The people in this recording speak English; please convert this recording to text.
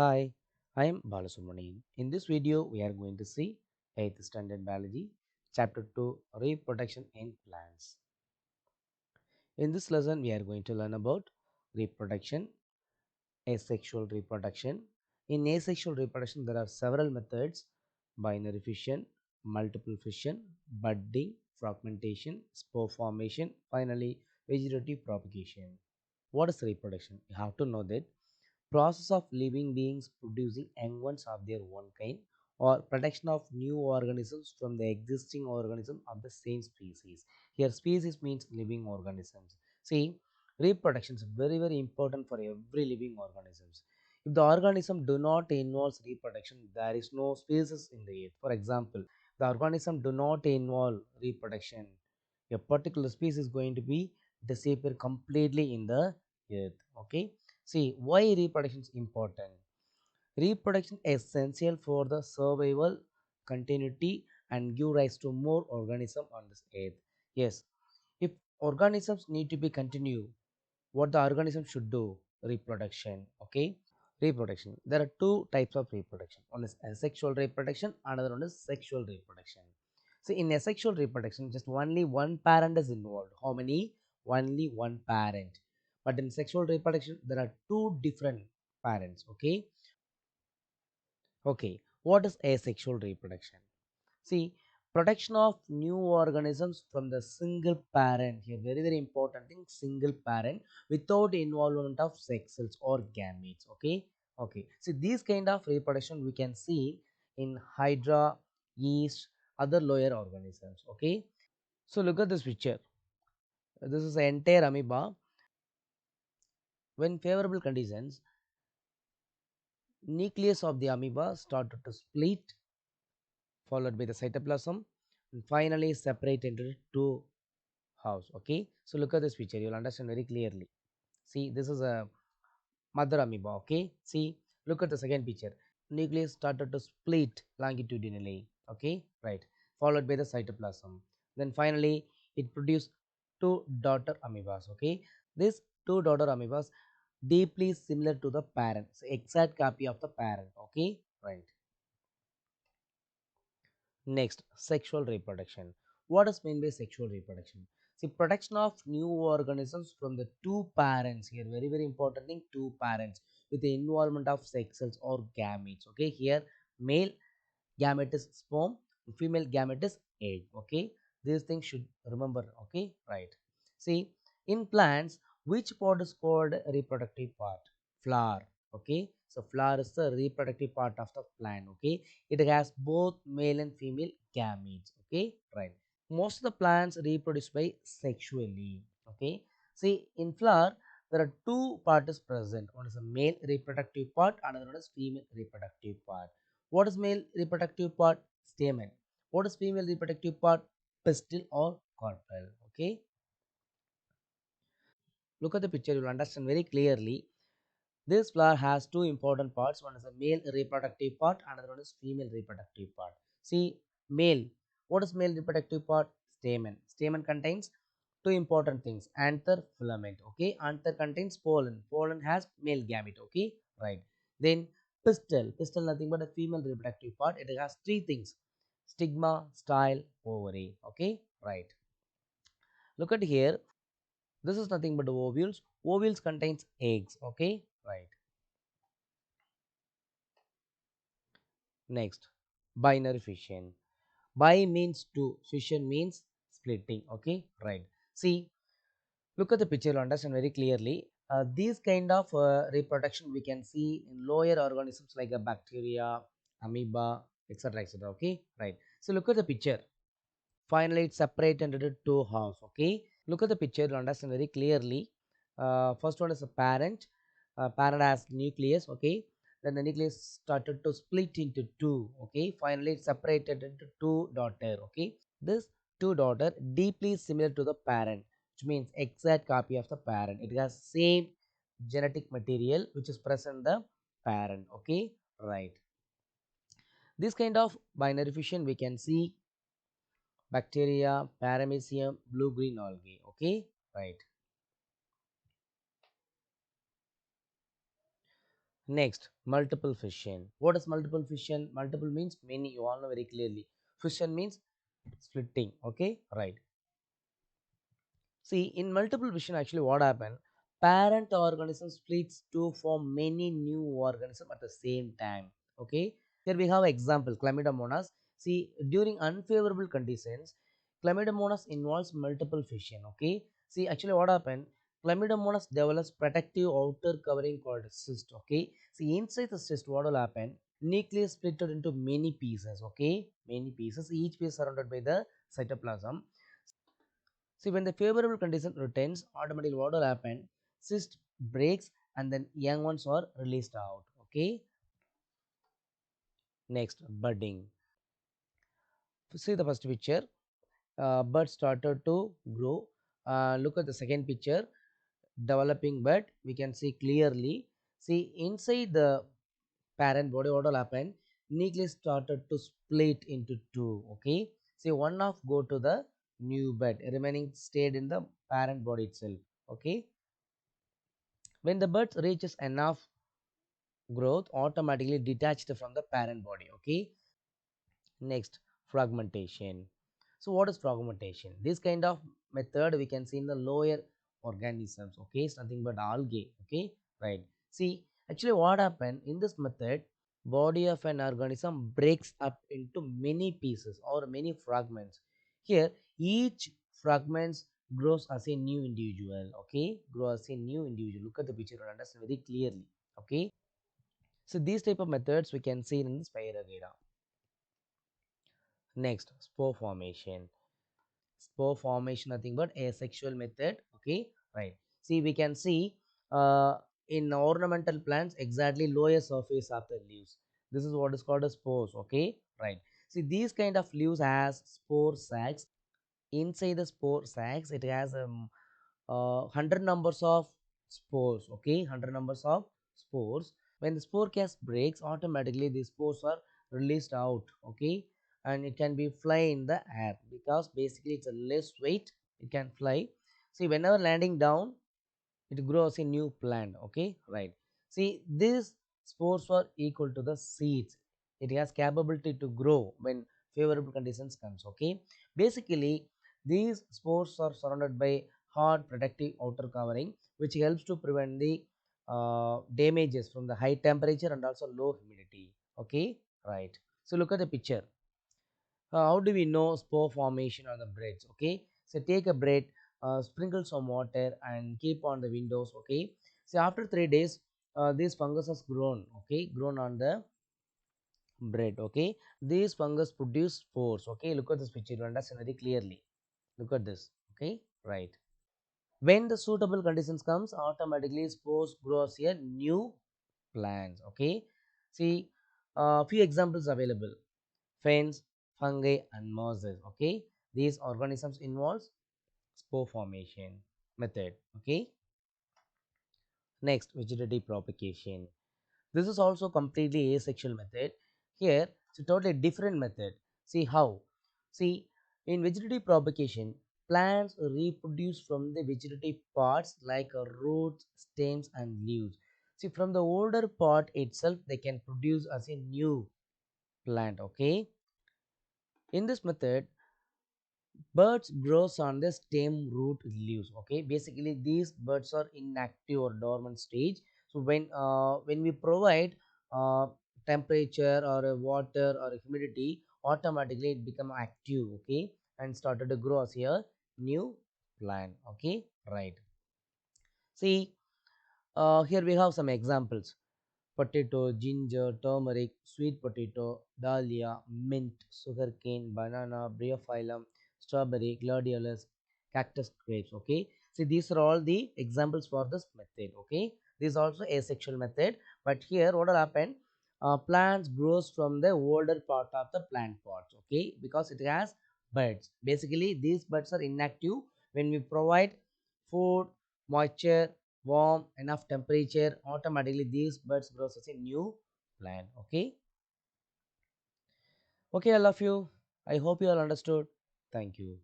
Hi, I am Balasubramanian. In this video, we are going to see 8th Standard Biology, Chapter 2 Reproduction in Plants. In this lesson, we are going to learn about reproduction, asexual reproduction. In asexual reproduction, there are several methods: binary fission, multiple fission, budding, fragmentation, spore formation, finally, vegetative propagation. What is reproduction? You have to know that process of living beings producing young ones of their own kind or production of new organisms from the existing organism of the same species. Here species means living organisms. See, reproduction is very important for every living organisms. If the organism do not involve reproduction, there is no species in the earth. For example, the organism do not involve reproduction, a particular species is going to be disappear completely in the earth. Okay. See, why reproduction is important? Reproduction is essential for the survival, continuity, and give rise to more organisms on this earth. Yes, if organisms need to be continued, what the organism should do? Reproduction. Okay, reproduction. There are two types of reproduction. One is asexual reproduction, another one is sexual reproduction. See, in asexual reproduction, just only one parent is involved. How many? Only one parent. But in sexual reproduction, there are two different parents. Okay. Okay. What is asexual reproduction? See, production of new organisms from the single parent. Here, very important thing: single parent without involvement of sex cells or gametes. Okay. Okay. See, these kind of reproduction we can see in Hydra, yeast, other lower organisms. Okay. So look at this picture. This is the entire amoeba. When favorable conditions, nucleus of the amoeba started to split, followed by the cytoplasm, and finally separate into two halves. Okay. So look at this picture. You will understand very clearly. See, this is a mother amoeba. Okay. See, look at the second picture. Nucleus started to split longitudinally. Okay. Right. Followed by the cytoplasm. Then finally, it produced two daughter amoebas. Okay. These two daughter amoebas deeply similar to the parent, so exact copy of the parent. Okay, right. Next, sexual reproduction. What is meant by sexual reproduction? See, production of new organisms from the two parents. Here very important thing: two parents with the involvement of sex cells or gametes. Okay, here male gamete is sperm, female gamete is egg. Okay, these things should remember. Okay, right. See, in plants, which part is called reproductive part? Flower. Okay, so flower is the reproductive part of the plant. Okay, it has both male and female gametes. Okay, right. Most of the plants reproduce by sexually. Okay, see, in flower there are two parts present. One is a male reproductive part, another one is female reproductive part. What is male reproductive part? Stamen. What is female reproductive part? Pistil or carpel. Okay. Look at the picture, you will understand very clearly. This flower has two important parts. One is a male reproductive part, another one is female reproductive part. See, male. What is male reproductive part? Stamen. Stamen contains two important things: anther, filament. Okay, anther contains pollen. Pollen has male gamete. Okay, right. Then pistil. Pistil nothing but a female reproductive part. It has three things: stigma, style, ovary. Okay, right. Look at here. This is nothing but ovules. Ovules contains eggs. Okay, right. Next, binary fission. Bi means two, fission means splitting. Okay, right. See, look at the picture, you understand very clearly. These kind of reproduction we can see in lower organisms like a bacteria, amoeba, etc. etc. Okay, right. So look at the picture. Finally, it's separated into two halves. Okay, look at the picture, you understand very clearly. First one is a parent. Parent has nucleus. Okay, then the nucleus started to split into two. Okay, finally it's separated into two daughter. Okay, this two daughter deeply similar to the parent, which means exact copy of the parent. It has same genetic material which is present in the parent. Okay, right. This kind of binary fission we can see bacteria, paramecium, blue-green algae. Okay, right. Next, multiple fission. What is multiple fission? Multiple means many, you all know very clearly. Fission means splitting. Okay, right. See, in multiple fission, actually, what happened? Parent organism splits to form many new organisms at the same time. Okay, here we have example Chlamydomonas. See, during unfavorable conditions, Chlamydomonas involves multiple fission. Okay, see, actually, what happened? Chlamydomonas develops protective outer covering called cyst. Okay, see, inside the cyst, what will happen? Nucleus split into many pieces. Okay, many pieces, each piece surrounded by the cytoplasm. See, when the favorable condition returns, automatically what will happen? Cyst breaks and then young ones are released out. Okay. Next, budding. See the first picture. Bud started to grow. Look at the second picture. Developing bud. We can see clearly. See inside the parent body, what will happen? Nucleus started to split into two. Okay. See one half go to the new bud. Remaining stayed in the parent body itself. Okay. When the bud reaches enough growth, automatically detached from the parent body. Okay. Next, fragmentation. So what is fragmentation? This kind of method we can see in the lower organisms. Okay, it's nothing but algae. Okay, right. See, actually what happened in this method, body of an organism breaks up into many pieces or many fragments. Here each fragments grows as a new individual. Okay, grow as a new individual. Look at the picture and understand very clearly. Okay, so these type of methods we can see in the Spirogera. Next, spore formation. Spore formation nothing but asexual method. Okay, right. See, we can see in ornamental plants exactly lower surface of the leaves. This is what is called as spores. Okay, right. See, these kind of leaves has spore sacs. Inside the spore sacs, it has 100 numbers of spores. Okay, 100 numbers of spores. When the spore cast breaks, automatically the spores are released out. Okay, and it can be fly in the air because basically it's a less weight, it can fly. See, whenever landing down, it grows a new plant. Okay, right. See, these spores are equal to the seeds. It has capability to grow when favorable conditions comes. Okay, basically these spores are surrounded by hard protective outer covering, which helps to prevent the damages from the high temperature and also low humidity. Okay, right. So look at the picture. How do we know spore formation on the breads? Okay, so take a bread, sprinkle some water and keep on the windows. Okay, so after 3 days, this fungus has grown. Okay, grown on the bread. Okay, these fungus produce spores. Okay, look at this picture, you understand very clearly. Look at this. Okay, right. When the suitable conditions comes, automatically spores grows a new plants. Okay, see a few examples available: ferns, fungi, and mosses. Okay, these organisms involves spore formation method. Okay, next, vegetative propagation. This is also completely asexual method. Here it's a totally different method. See how? See, in vegetative propagation, plants reproduce from the vegetative parts like roots, stems, and leaves. See, from the older part itself, they can produce as a new plant. Okay, in this method, birds grows on the stem, root, leaves. Okay, basically these birds are inactive or dormant stage. So when we provide temperature or water or humidity, automatically it become active. Okay, and started to grow as a new plant. Okay, right. See, here we have some examples: potato, ginger, turmeric, sweet potato, dahlia, mint, sugarcane, banana, bryophyllum, strawberry, gladiolus, cactus grapes. Okay, see, these are all the examples for this method. Okay, this is also asexual method, but here what will happen? Plants grows from the older part of the plant pots. Okay, because it has buds. Basically, these buds are inactive. When we provide food, moisture, warm enough temperature, automatically these buds grows as a new plant. Okay, okay, all of you, I hope you all understood. Thank you.